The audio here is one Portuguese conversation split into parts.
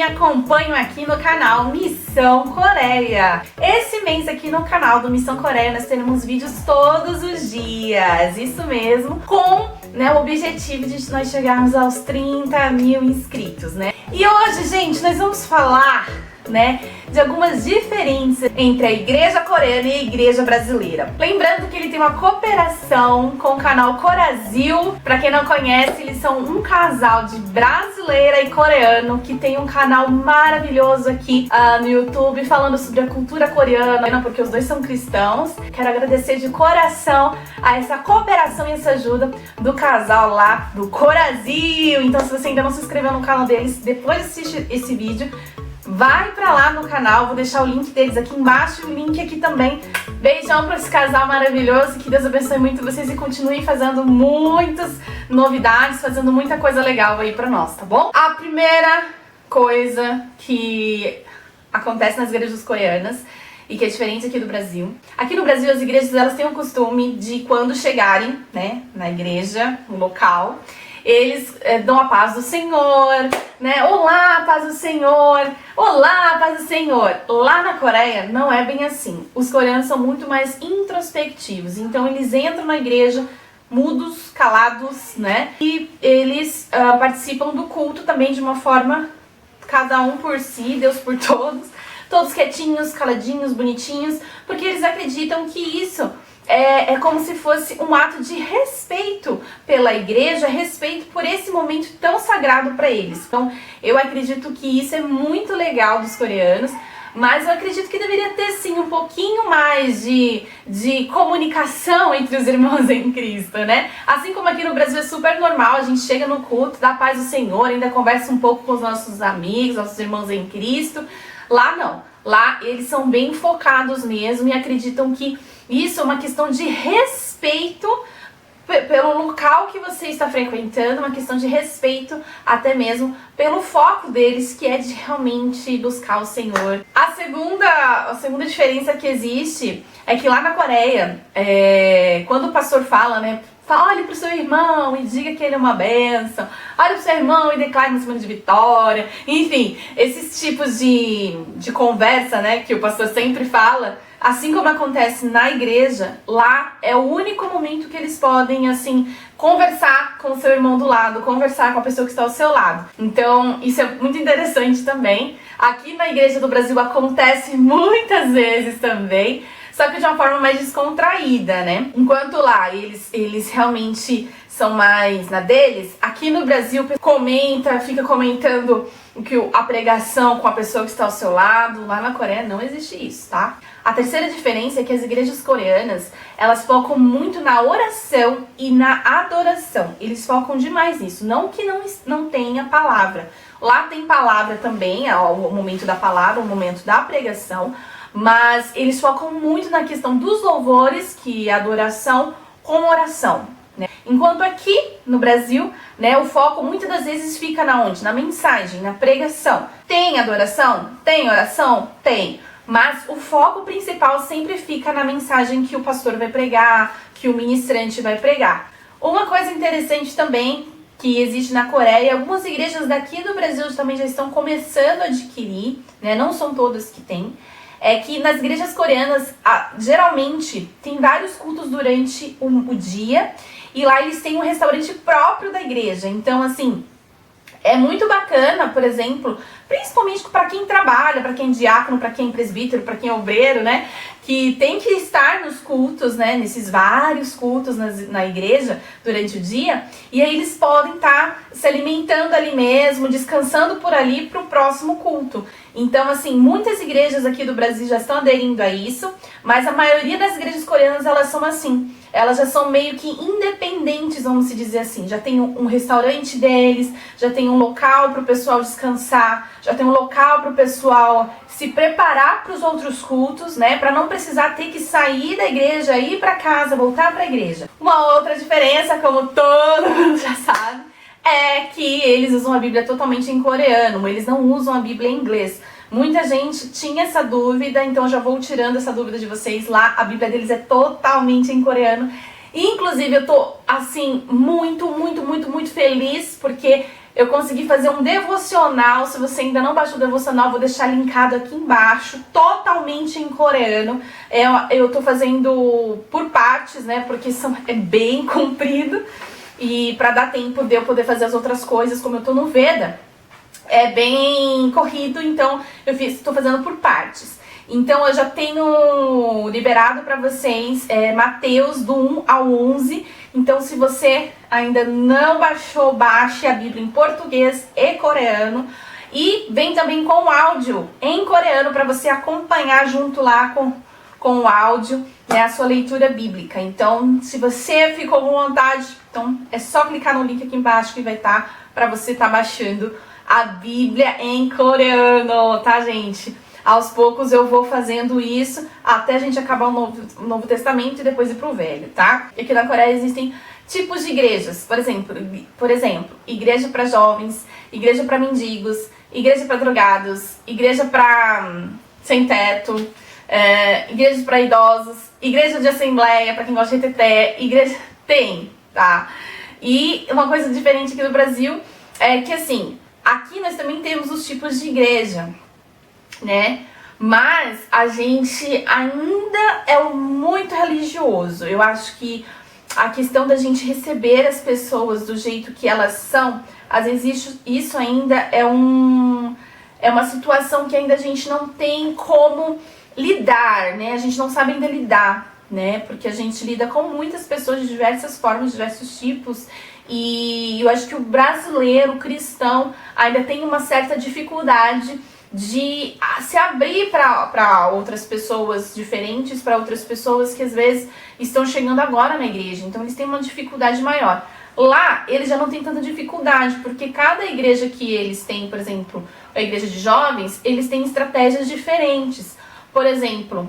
me acompanham aqui no canal Missão Coreia. Esse mês aqui no canal do Missão Coreia nós teremos vídeos todos os dias, isso mesmo, com o objetivo de nós chegarmos aos 30 mil inscritos, né? E hoje, gente, nós vamos falar de algumas diferenças entre a igreja coreana e a igreja brasileira. Lembrando que ele tem uma cooperação com o canal Corazil. Pra quem não conhece, eles são um casal de brasileira e coreano que tem um canal maravilhoso aqui no YouTube falando sobre a cultura coreana, porque os dois são cristãos. Quero agradecer de coração a essa cooperação e essa ajuda do casal lá do Corazil. Então, se você ainda não se inscreveu no canal deles, depois de assistir esse vídeo, vai pra lá no canal, vou deixar o link deles aqui embaixo e o link aqui também. Beijão pra esse casal maravilhoso, que Deus abençoe muito vocês e continuem fazendo muitas novidades, fazendo muita coisa legal aí pra nós, tá bom? A primeira coisa que acontece nas igrejas coreanas e que é diferente aqui do Brasil. Aqui no Brasil as igrejas elas têm o costume de quando chegarem, na igreja, no local, eles dão a paz do Senhor, Olá, paz do Senhor! Olá, paz do Senhor! Lá na Coreia não é bem assim. Os coreanos são muito mais introspectivos, então eles entram na igreja mudos, calados, E eles participam do culto também de uma forma, cada um por si, Deus por todos, todos quietinhos, caladinhos, bonitinhos, porque eles acreditam que isso é como se fosse um ato de respeito pela igreja, respeito por esse momento tão sagrado para eles. Então, eu acredito que isso é muito legal dos coreanos, mas eu acredito que deveria ter, sim, um pouquinho mais de comunicação entre os irmãos em Cristo, Assim como aqui no Brasil é super normal, a gente chega no culto, dá a paz do Senhor, ainda conversa um pouco com os nossos amigos, nossos irmãos em Cristo. Lá não. Lá eles são bem focados mesmo e acreditam que isso é uma questão de respeito pelo local que você está frequentando, uma questão de respeito até mesmo pelo foco deles, que é de realmente buscar o Senhor. A segunda diferença que existe é que lá na Coreia, quando o pastor fala, olhe pro seu irmão e diga que ele é uma bênção. Olhe pro seu irmão e declare uma semana de vitória. Enfim, esses tipos de conversa, que o pastor sempre fala, assim como acontece na igreja, lá é o único momento que eles podem, conversar com o seu irmão do lado, conversar com a pessoa que está ao seu lado. Então, isso é muito interessante também. Aqui na igreja do Brasil acontece muitas vezes também, só que de uma forma mais descontraída, Enquanto lá eles realmente são mais na deles, aqui no Brasil fica comentando a pregação com a pessoa que está ao seu lado. Lá na Coreia não existe isso, tá? A terceira diferença é que as igrejas coreanas, elas focam muito na oração e na adoração. Eles focam demais nisso, não que não tenha palavra. Lá tem palavra também, o momento da palavra, o momento da pregação, mas eles focam muito na questão dos louvores, que é adoração com oração, Enquanto aqui no Brasil, o foco muitas das vezes fica na onde? Na mensagem, na pregação. Tem adoração? Tem oração? Tem. Mas o foco principal sempre fica na mensagem que o pastor vai pregar, que o ministrante vai pregar. Uma coisa interessante também que existe na Coreia, algumas igrejas daqui do Brasil também já estão começando a adquirir, não são todas que têm, é que nas igrejas coreanas, geralmente, tem vários cultos durante o dia, e lá eles têm um restaurante próprio da igreja. Então, é muito bacana, por exemplo, principalmente para quem trabalha, para quem é diácono, para quem é presbítero, para quem é obreiro, que tem que estar nos cultos, nesses vários cultos na igreja durante o dia, e aí eles podem estar se alimentando ali mesmo, descansando por ali para o próximo culto. Então, muitas igrejas aqui do Brasil já estão aderindo a isso, mas a maioria das igrejas coreanas, elas são assim. Elas já são meio que independentes, vamos se dizer assim. Já tem um restaurante deles, já tem um local para o pessoal descansar, já tem um local para o pessoal se preparar para os outros cultos, para não precisar ter que sair da igreja, ir para casa, voltar para a igreja. Uma outra diferença, como todo mundo já sabe, é que eles usam a Bíblia totalmente em coreano, eles não usam a Bíblia em inglês. Muita gente tinha essa dúvida, então já vou tirando essa dúvida de vocês. Lá a Bíblia deles é totalmente em coreano. Inclusive eu tô assim muito feliz porque eu consegui fazer um devocional. Se você ainda não baixou o devocional, vou deixar linkado aqui embaixo, totalmente em coreano. Eu tô fazendo por partes, né, porque é bem comprido. E pra dar tempo de eu poder fazer as outras coisas, como eu tô no Veda, é bem corrido, então tô fazendo por partes. Então eu já tenho liberado pra vocês Mateus do 1 ao 11. Então se você ainda não baixou, baixe a Bíblia em português e coreano. E vem também com áudio em coreano para você acompanhar junto lá com o áudio, né, a sua leitura bíblica. Então se você ficou com vontade, então é só clicar no link aqui embaixo que vai estar para você estar baixando a Bíblia em coreano, tá, gente? Aos poucos eu vou fazendo isso até a gente acabar o Novo Testamento e depois ir pro Velho, tá? E aqui na Coreia existem tipos de igrejas. Por exemplo, igreja para jovens, igreja para mendigos, igreja para drogados, igreja para sem teto, igrejas para idosos, igreja de assembleia para quem gosta de reteté, igreja tem, tá? E uma coisa diferente aqui no Brasil é que assim, aqui nós também temos os tipos de igreja, né? Mas a gente ainda é muito religioso. Eu acho que a questão da gente receber as pessoas do jeito que elas são, às vezes isso ainda é uma situação que ainda a gente não tem como lidar, né? A gente não sabe ainda lidar, né? Porque a gente lida com muitas pessoas de diversas formas, de diversos tipos. E eu acho que o brasileiro, o cristão, ainda tem uma certa dificuldade de se abrir para outras pessoas diferentes, para outras pessoas que às vezes estão chegando agora na igreja. Então eles têm uma dificuldade maior. Lá, eles já não têm tanta dificuldade, porque cada igreja que eles têm, por exemplo, a igreja de jovens, eles têm estratégias diferentes. Por exemplo,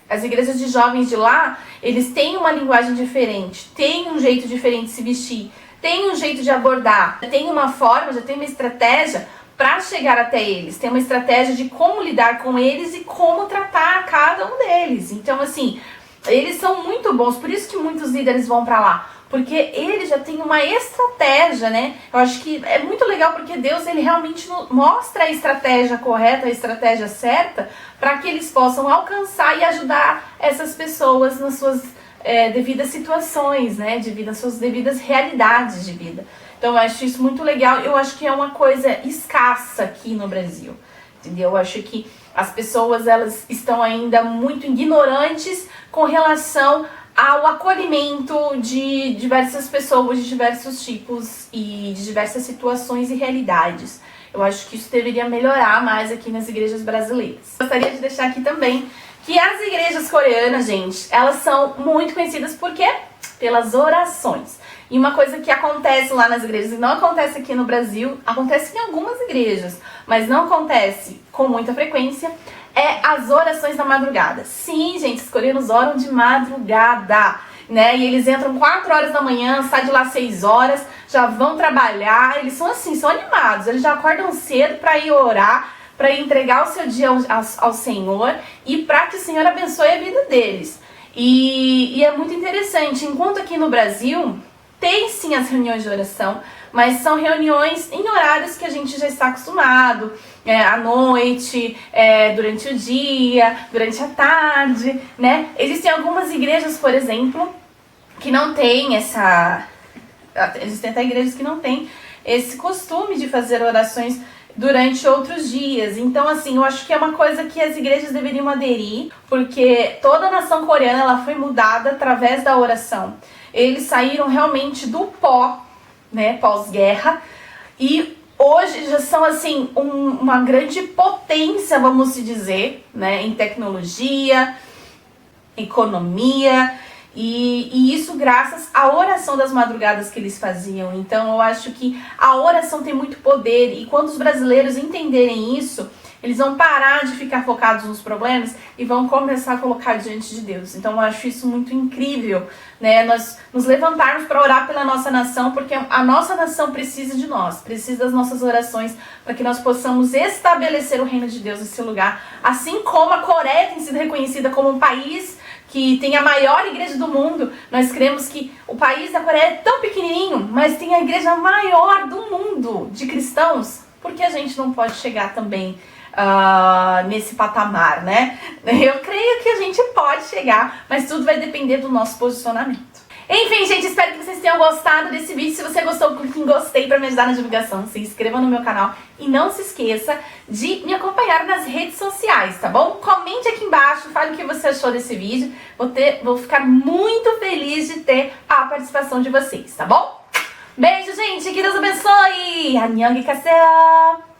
as igrejas de jovens de lá, eles têm uma linguagem diferente, têm um jeito diferente de se vestir, tem um jeito de abordar, tem uma forma, já tem uma estratégia para chegar até eles. Tem uma estratégia de como lidar com eles e como tratar cada um deles. Então, assim, eles são muito bons, por isso que muitos líderes vão para lá. Porque eles já têm uma estratégia, né? Eu acho que é muito legal porque Deus, ele realmente mostra a estratégia correta, a estratégia certa, para que eles possam alcançar e ajudar essas pessoas nas suas devidas situações, né? Devido às suas devidas realidades de vida. Então eu acho isso muito legal. Eu acho que é uma coisa escassa aqui no Brasil, entendeu? Eu acho que as pessoas, elas estão ainda muito ignorantes com relação ao acolhimento de diversas pessoas, de diversos tipos e de diversas situações e realidades. Eu acho que isso deveria melhorar mais aqui nas igrejas brasileiras. Gostaria de deixar aqui também que as igrejas coreanas, gente, elas são muito conhecidas por quê? Pelas orações. E uma coisa que acontece lá nas igrejas e não acontece aqui no Brasil, acontece em algumas igrejas, mas não acontece com muita frequência, é as orações da madrugada. Sim, gente, os coreanos oram de madrugada, né? E eles entram 4 horas da manhã, saem de lá 6 horas, já vão trabalhar. Eles são assim, são animados, eles já acordam cedo para ir orar, para entregar o seu dia ao Senhor e para que o Senhor abençoe a vida deles. E é muito interessante, enquanto aqui no Brasil tem sim as reuniões de oração, mas são reuniões em horários que a gente já está acostumado, à noite, durante o dia, durante a tarde, né? Existem algumas igrejas, por exemplo, que não tem existem até igrejas que não têm esse costume de fazer orações durante outros dias. Então, assim, eu acho que é uma coisa que as igrejas deveriam aderir, porque toda a nação coreana, ela foi mudada através da oração. Eles saíram realmente do pó, né, pós-guerra, e hoje já são, assim, uma grande potência, vamos se dizer, né, em tecnologia, economia, e isso graças à oração das madrugadas que eles faziam. Então eu acho que a oração tem muito poder, e quando os brasileiros entenderem isso, eles vão parar de ficar focados nos problemas e vão começar a colocar diante de Deus. Então eu acho isso muito incrível, né? Nós nos levantarmos para orar pela nossa nação, porque a nossa nação precisa de nós, precisa das nossas orações para que nós possamos estabelecer o reino de Deus nesse lugar. Assim como a Coreia tem sido reconhecida como um país que tem a maior igreja do mundo. Nós cremos que o país da Coreia é tão pequenininho, mas tem a igreja maior do mundo de cristãos. Por que a gente não pode chegar também nesse patamar, né? Eu creio que a gente pode chegar, mas tudo vai depender do nosso posicionamento. Enfim, gente, espero que vocês tenham gostado desse vídeo. Se você gostou, clique em gostei para me ajudar na divulgação. Se inscreva no meu canal e não se esqueça de me acompanhar nas redes sociais, tá bom? Comente aqui embaixo, fale o que você achou desse vídeo. Vou ficar muito feliz de ter a participação de vocês, tá bom? Beijo, gente, que Deus abençoe! Annyeong, Kaseo!